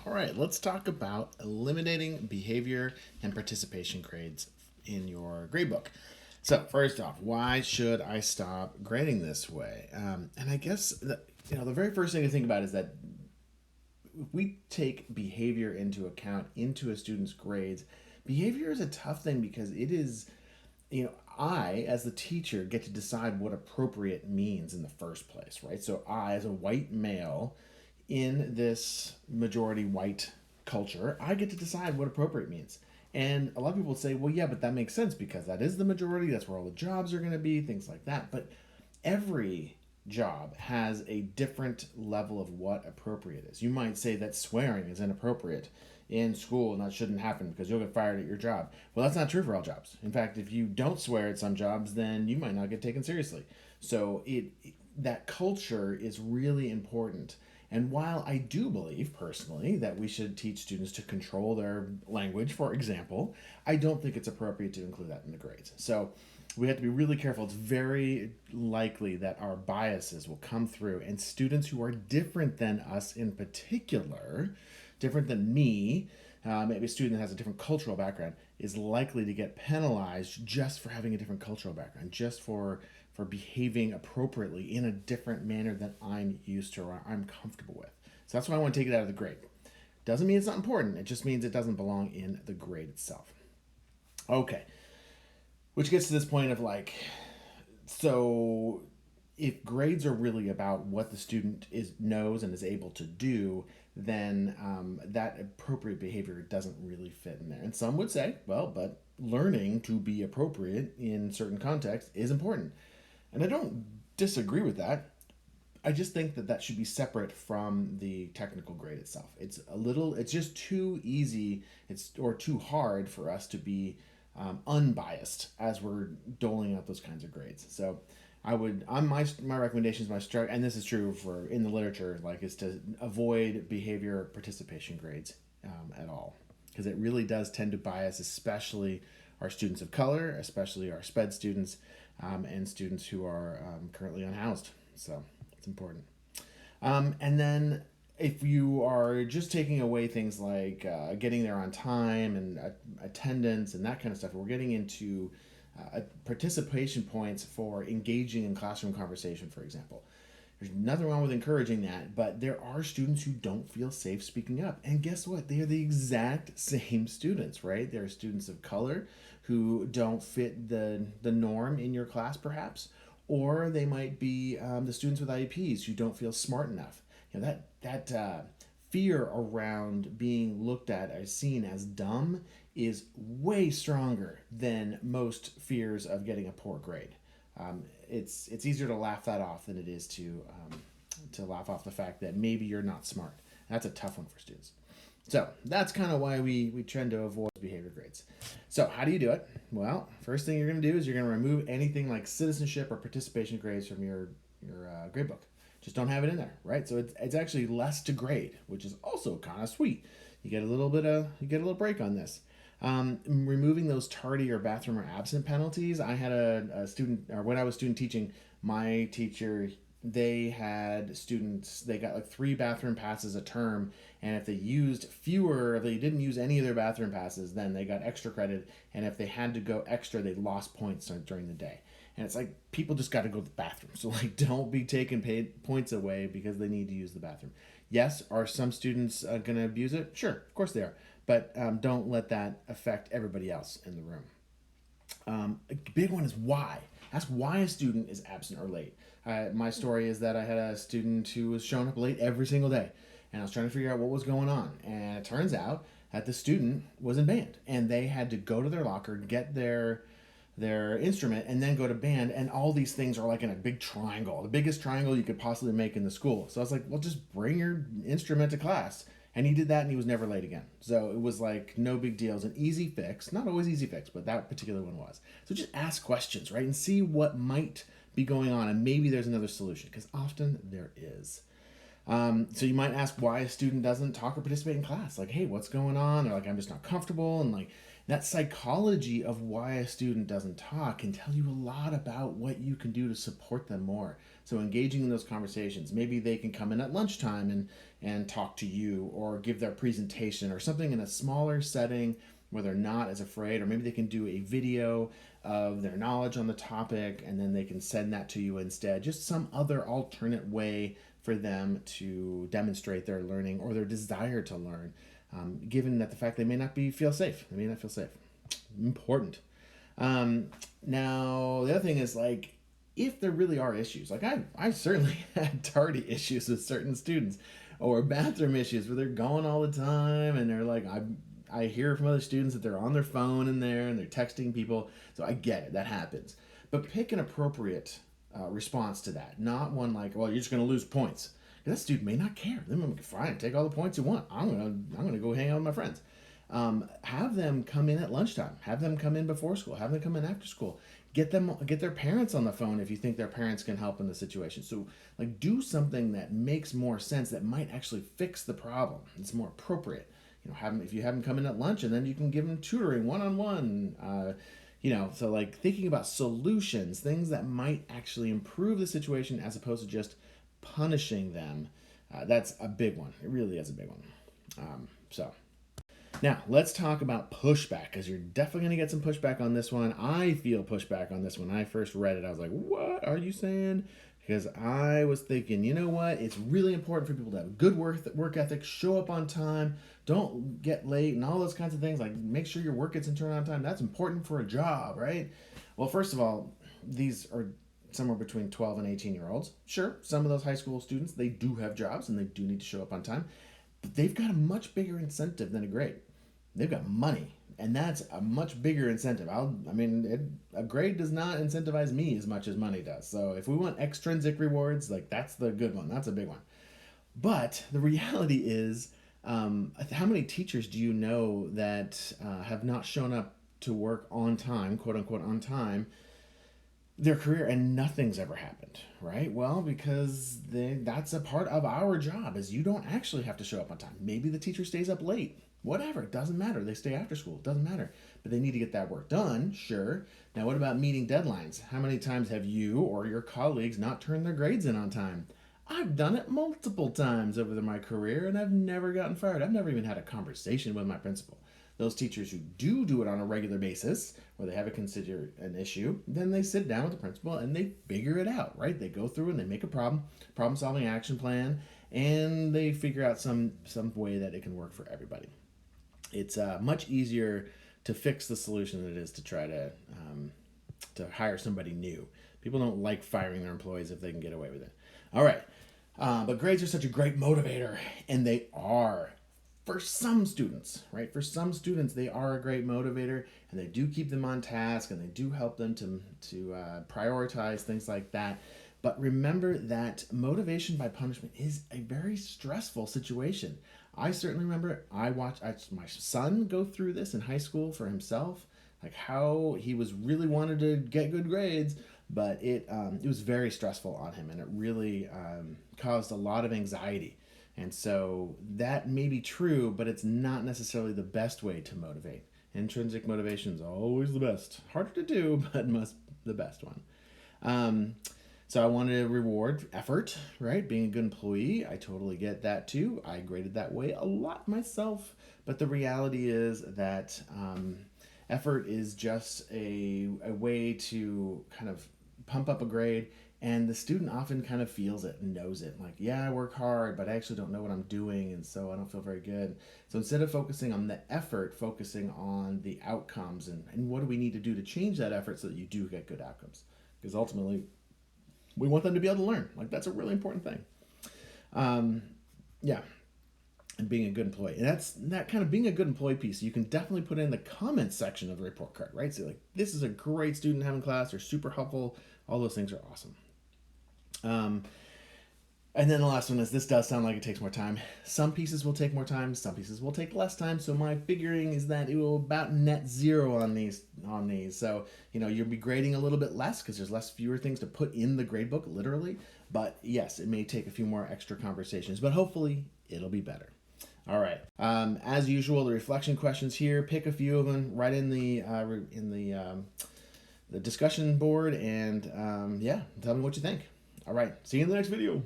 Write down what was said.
All right, let's talk about eliminating behavior and participation grades in your gradebook. So, first off, why should I stop grading this way? And I guess the very first thing to think about is that if we take behavior into account into a student's grades, behavior is a tough thing because it is, I, as the teacher, get to decide what appropriate means in the first place, right? So I, as a white male in this majority white culture, I get to decide what appropriate means. And a lot of people say, well, yeah, but that makes sense because that is the majority. That's where all the jobs are going to be, things like that. But every job has a different level of what appropriate is. You might say that swearing is inappropriate in school and that shouldn't happen because you'll get fired at your job. Well, that's not true for all jobs. In fact, if you don't swear at some jobs, then you might not get taken seriously. So that culture is really important. And while I do believe personally that we should teach students to control their language, for example, I don't think it's appropriate to include that in the grades. So we have to be really careful. It's very likely that our biases will come through, and students who are different than us in particular, different than me, maybe a student that has a different cultural background, is likely to get penalized just for having a different cultural background, just for behaving appropriately in a different manner than I'm used to or I'm comfortable with. So that's why I want to take it out of the grade. Doesn't mean it's not important. It just means it doesn't belong in the grade itself. Okay, which gets to this point of like, so if grades are really about what the student knows and is able to do, then that appropriate behavior doesn't really fit in there. And some would say, well, but learning to be appropriate in certain contexts is important. And I don't disagree with that. I just think that that should be separate from the technical grade itself. It's just too easy, or too hard for us to be unbiased as we're doling out those kinds of grades. So on my recommendations, and this is true for in the literature, like is to avoid behavior participation grades at all, because it really does tend to bias, especially our students of color, especially our SPED students, and students who are currently unhoused. So it's important. And then if you are just taking away things like getting there on time and attendance and that kind of stuff, we're getting into participation points for engaging in classroom conversation, for example. There's nothing wrong with encouraging that, but there are students who don't feel safe speaking up. And guess what? They are the exact same students, right? There are students of color who don't fit the norm in your class, perhaps, or they might be the students with IEPs who don't feel smart enough. That fear around being looked at as seen as dumb is way stronger than most fears of getting a poor grade. It's easier to laugh that off than it is to laugh off the fact that maybe you're not smart. That's a tough one for students. So that's kind of why we tend to avoid behavior grades. So how do you do it? Well, first thing you're going to do is you're going to remove anything like citizenship or participation grades from your grade book. Just don't have it in there, right? So it's actually less to grade, which is also kind of sweet. You get a little break on this. Removing those tardy or bathroom or absent penalties. I had a student, or when I was student teaching, my teacher, they had students, they got like 3 bathroom passes a term, and if they didn't use any of their bathroom passes, then they got extra credit, and if they had to go extra, they lost points during the day. And it's like, people just got to go to the bathroom. So like, don't be taking paid points away because they need to use the bathroom. Yes, are some students going to abuse it? Sure, of course they are. But don't let that affect everybody else in the room. A big one is why. Ask why a student is absent or late. My story is that I had a student who was showing up late every single day, and I was trying to figure out what was going on. And it turns out that the student was in band, and they had to go to their locker, get their instrument, and then go to band, and all these things are like in a big triangle, the biggest triangle you could possibly make in the school. So I was like, well, just bring your instrument to class. And he did that, and he was never late again. So it was like no big deal. It was an easy fix. Not always easy fix, but that particular one was. So just ask questions, right? And see what might be going on, and maybe there's another solution, because often there is. So you might ask why a student doesn't talk or participate in class. Like, hey, what's going on? They're like, I'm just not comfortable. And like, That psychology of why a student doesn't talk can tell you a lot about what you can do to support them more. So engaging in those conversations, maybe they can come in at lunchtime and talk to you or give their presentation or something in a smaller setting where they're not as afraid, or maybe they can do a video of their knowledge on the topic and then they can send that to you instead. Just some other alternate way for them to demonstrate their learning or their desire to learn, given that the fact they may not feel safe. They may not feel safe. Important. Um, Now, the other thing is like, if there really are issues, like I certainly had tardy issues with certain students or bathroom issues where they're going all the time and they're like, I hear from other students that they're on their phone in there and they're texting people. So I get it, that happens. But pick an appropriate response to that, not one like, well, you're just going to lose points. That student may not care. They're going to fine, take all the points you want. I'm gonna go hang out with my friends. Have them come in at lunchtime. Have them come in before school. Have them come in after school. Get their parents on the phone if you think their parents can help in the situation. So like do something that makes more sense, that might actually fix the problem. It's more appropriate. Have them, if you have them come in at lunch, and then you can give them tutoring one on one. So like thinking about solutions, things that might actually improve the situation as opposed to just punishing them. That's a big one. It really is a big one. So now, let's talk about pushback, because you're definitely going to get some pushback on this one. I feel pushback on this one. When I first read it, I was like, what are you saying? Because I was thinking, you know what? It's really important for people to have good work ethic, show up on time, don't get late, and all those kinds of things. Like, make sure your work gets in turn on time. That's important for a job, right? Well, first of all, these are somewhere between 12 and 18-year-olds. Sure, some of those high school students, they do have jobs and they do need to show up on time. But they've got a much bigger incentive than a grade. They've got money, and that's a much bigger incentive. A grade does not incentivize me as much as money does. So if we want extrinsic rewards, like that's the good one. That's a big one. But the reality is, how many teachers do you know that have not shown up to work on time, quote unquote, on time, their career, and nothing's ever happened, right? Well, because that's a part of our job, is you don't actually have to show up on time. Maybe the teacher stays up late, whatever, it doesn't matter. They stay after school, it doesn't matter. But they need to get that work done, sure. Now, what about meeting deadlines? How many times have you or your colleagues not turned their grades in on time? I've done it multiple times over my career, and I've never gotten fired. I've never even had a conversation with my principal. Those teachers who do it on a regular basis, or they have it considered an issue, then they sit down with the principal and they figure it out, right? They go through and they make a problem solving action plan, and they figure out some way that it can work for everybody. It's much easier to fix the solution than it is to try to hire somebody new. People don't like firing their employees if they can get away with it. All right, but grades are such a great motivator, and they are for some students, right? For some students, they are a great motivator, and they do keep them on task, and they do help them to prioritize things like that. But remember that motivation by punishment is a very stressful situation. I certainly remember I watched my son go through this in high school for himself, like how he was really wanted to get good grades, but it was very stressful on him, and it really caused a lot of anxiety. And so that may be true, but it's not necessarily the best way to motivate. Intrinsic motivation is always the best. Harder to do, but must the best one. So I wanted to reward effort, right? Being a good employee, I totally get that too. I graded that way a lot myself. But the reality is that effort is just a way to kind of pump up a grade, and the student often kind of feels it and knows it. Like, yeah, I work hard, but I actually don't know what I'm doing, and so I don't feel very good. So instead of focusing on the effort, focusing on the outcomes and what do we need to do to change that effort so that you do get good outcomes. Because ultimately, we want them to be able to learn. Like, that's a really important thing. Yeah. And being a good employee. And that kind of being a good employee piece, you can definitely put in the comments section of the report card, right? So like, this is a great student having class, they're super helpful. All those things are awesome. And then the last one is, this does sound like it takes more time. Some pieces will take more time, some pieces will take less time. So my figuring is that it will about net zero on these. So, you'll be grading a little bit less because there's fewer things to put in the grade book, literally. But yes, it may take a few more extra conversations, but hopefully it'll be better. All right. As usual, the reflection questions here. Pick a few of them right in the discussion board, and yeah, tell me what you think. All right. See you in the next video.